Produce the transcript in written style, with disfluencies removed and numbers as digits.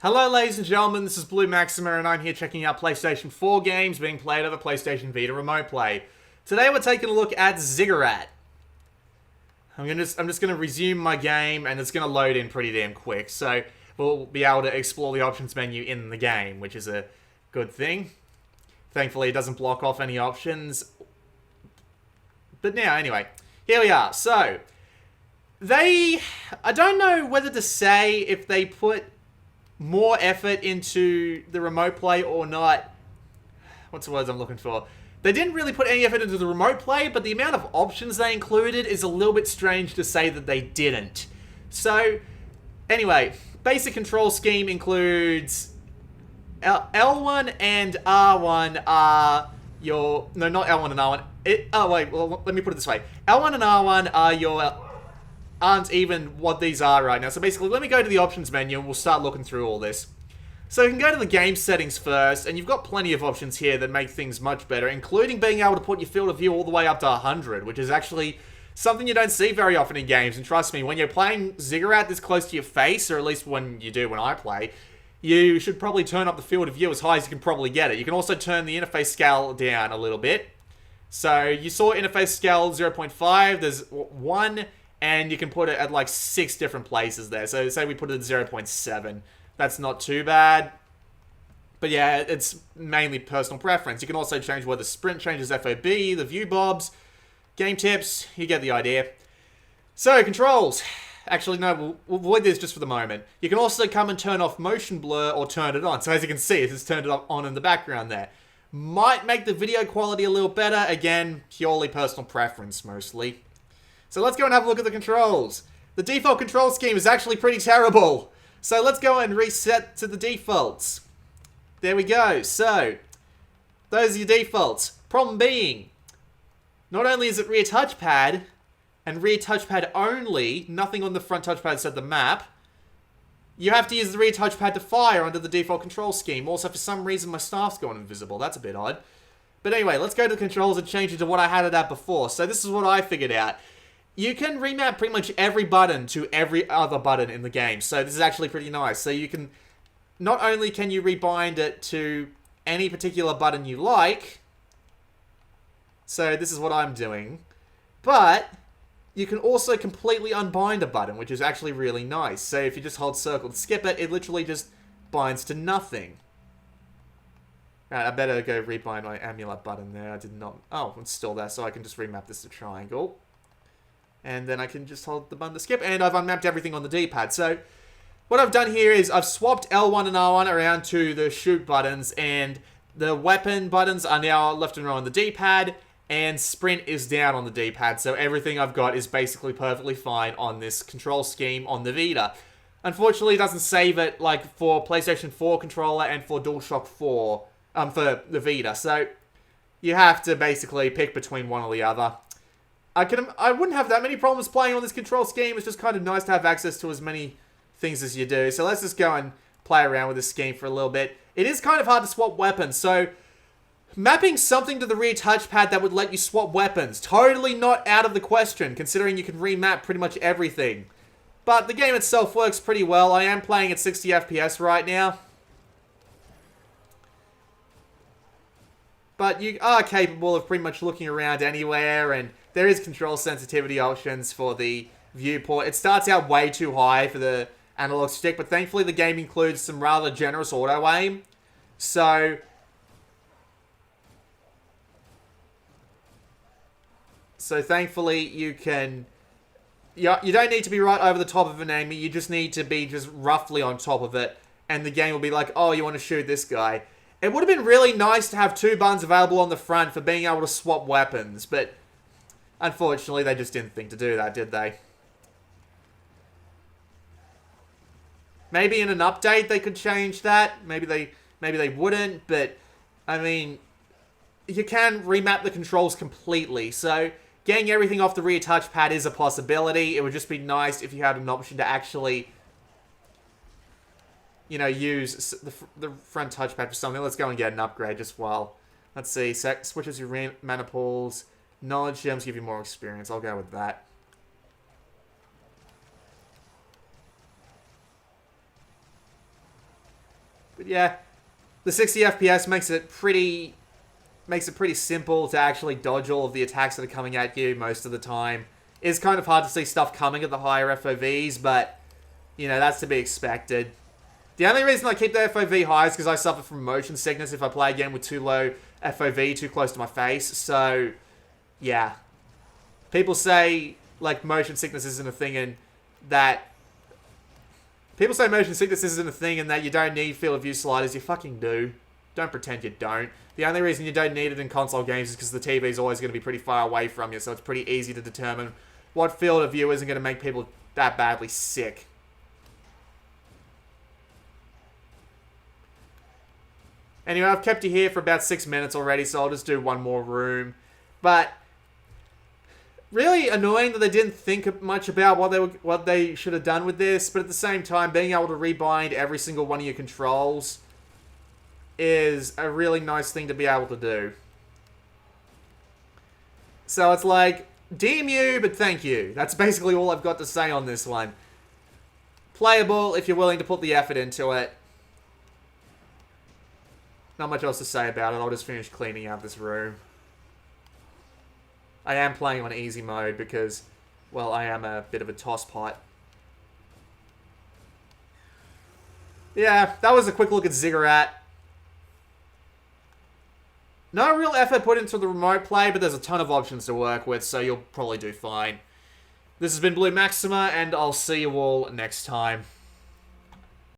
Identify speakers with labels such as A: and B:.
A: Hello ladies and gentlemen, this is Blue Maxima and I'm here checking out PlayStation 4 games being played over PlayStation Vita Remote Play. Today we're taking a look at Ziggurat. I'm just gonna resume my game and it's gonna load in pretty damn quick, so we'll be able to explore the options menu in the game, which is a good thing. Thankfully it doesn't block off any options. But now, anyway, here we are. So, I don't know whether to say if they put more effort into the remote play or not. What's the words I'm looking for? They didn't really put any effort into the remote play, but the amount of options they included is a little bit strange to say that they didn't. So, anyway, basic control scheme includes L1 and R1 are your... No, not L1 and R1. Let me put it this way. L1 and R1 are your... aren't even what these are right now. So basically, let me go to the options menu and we'll start looking through all this. So you can go to the game settings first, and you've got plenty of options here that make things much better, including being able to put your field of view all the way up to 100, which is actually something you don't see very often in games. And trust me, when you're playing Ziggurat this close to your face, or at least when you do when I play, you should probably turn up the field of view as high as you can probably get it. You can also turn the interface scale down a little bit. So you saw interface scale 0.5, there's 1... and you can put it at like 6 different places there. So say we put it at 0.7. That's not too bad. But yeah, it's mainly personal preference. You can also change whether sprint changes FOB, the view bobs, game tips. You get the idea. So, controls. Actually, no, we'll avoid this just for the moment. You can also come and turn off motion blur or turn it on. So as you can see, it's turned it on in the background there. Might make the video quality a little better. Again, purely personal preference mostly. So let's go and have a look at the controls. The default control scheme is actually pretty terrible. So let's go and reset to the defaults. There we go. So, those are your defaults. Problem being, not only is it rear touchpad, and rear touchpad only, nothing on the front touchpad set the map, you have to use the rear touchpad to fire under the default control scheme. Also, for some reason, my staff's gone invisible. That's a bit odd. But anyway, let's go to the controls and change it to what I had it at before. So this is what I figured out. You can remap pretty much every button to every other button in the game. So this is actually pretty nice. So you can, not only can you rebind it to any particular button you like, so this is what I'm doing, but you can also completely unbind a button, which is actually really nice. So if you just hold circle to skip it, it literally just binds to nothing. Right, I better go rebind my amulet button there. I did not... Oh, it's still there, so I can just remap this to triangle. And then I can just hold the button to skip, and I've unmapped everything on the D-pad. So, what I've done here is I've swapped L1 and R1 around to the shoot buttons, and the weapon buttons are now left and right on the D-pad, and sprint is down on the D-pad. So everything I've got is basically perfectly fine on this control scheme on the Vita. Unfortunately, it doesn't save it like for PlayStation 4 controller and for DualShock 4, for the Vita. So, you have to basically pick between one or the other. I wouldn't have that many problems playing on this control scheme. It's just kind of nice to have access to as many things as you do. So let's just go and play around with this scheme for a little bit. It is kind of hard to swap weapons. So mapping something to the rear touchpad that would let you swap weapons. Totally not out of the question, considering you can remap pretty much everything. But the game itself works pretty well. I am playing at 60 FPS right now. But you are capable of pretty much looking around anywhere, and there is control sensitivity options for the viewport. It starts out way too high for the analog stick, but thankfully the game includes some rather generous auto aim. So thankfully you can... You don't need to be right over the top of an enemy, you just need to be just roughly on top of it, and the game will be like, oh, you want to shoot this guy. It would have been really nice to have 2 buttons available on the front for being able to swap weapons, but unfortunately they just didn't think to do that, did they? Maybe in an update they could change that. Maybe they wouldn't, but I mean, you can remap the controls completely, so getting everything off the rear touchpad is a possibility. It would just be nice if you had an option to actually, you know, use the front touchpad for something. Let's go and get an upgrade just while... Let's see, switches your mana pools. Knowledge gems give you more experience. I'll go with that. But yeah, the 60 FPS makes it pretty simple to actually dodge all of the attacks that are coming at you most of the time. It's kind of hard to see stuff coming at the higher FOVs, but, you know, that's to be expected. The only reason I keep the FOV high is because I suffer from motion sickness if I play a game with too low FOV, too close to my face. So, yeah. People say, like, motion sickness isn't a thing and that... People say motion sickness isn't a thing and that you don't need field of view sliders. You fucking do. Don't pretend you don't. The only reason you don't need it in console games is because the TV is always going to be pretty far away from you, so it's pretty easy to determine what field of view isn't going to make people that badly sick. Anyway, I've kept you here for about 6 minutes already, so I'll just do one more room. But really annoying that they didn't think much about what they should have done with this, but at the same time, being able to rebind every single one of your controls is a really nice thing to be able to do. So it's like, damn you, but thank you. That's basically all I've got to say on this one. Playable if you're willing to put the effort into it. Not much else to say about it. I'll just finish cleaning out this room. I am playing on easy mode because, well, I am a bit of a tosspot. Yeah, that was a quick look at Ziggurat. No real effort put into the remote play, but there's a ton of options to work with, so you'll probably do fine. This has been Blue Maxima, and I'll see you all next time.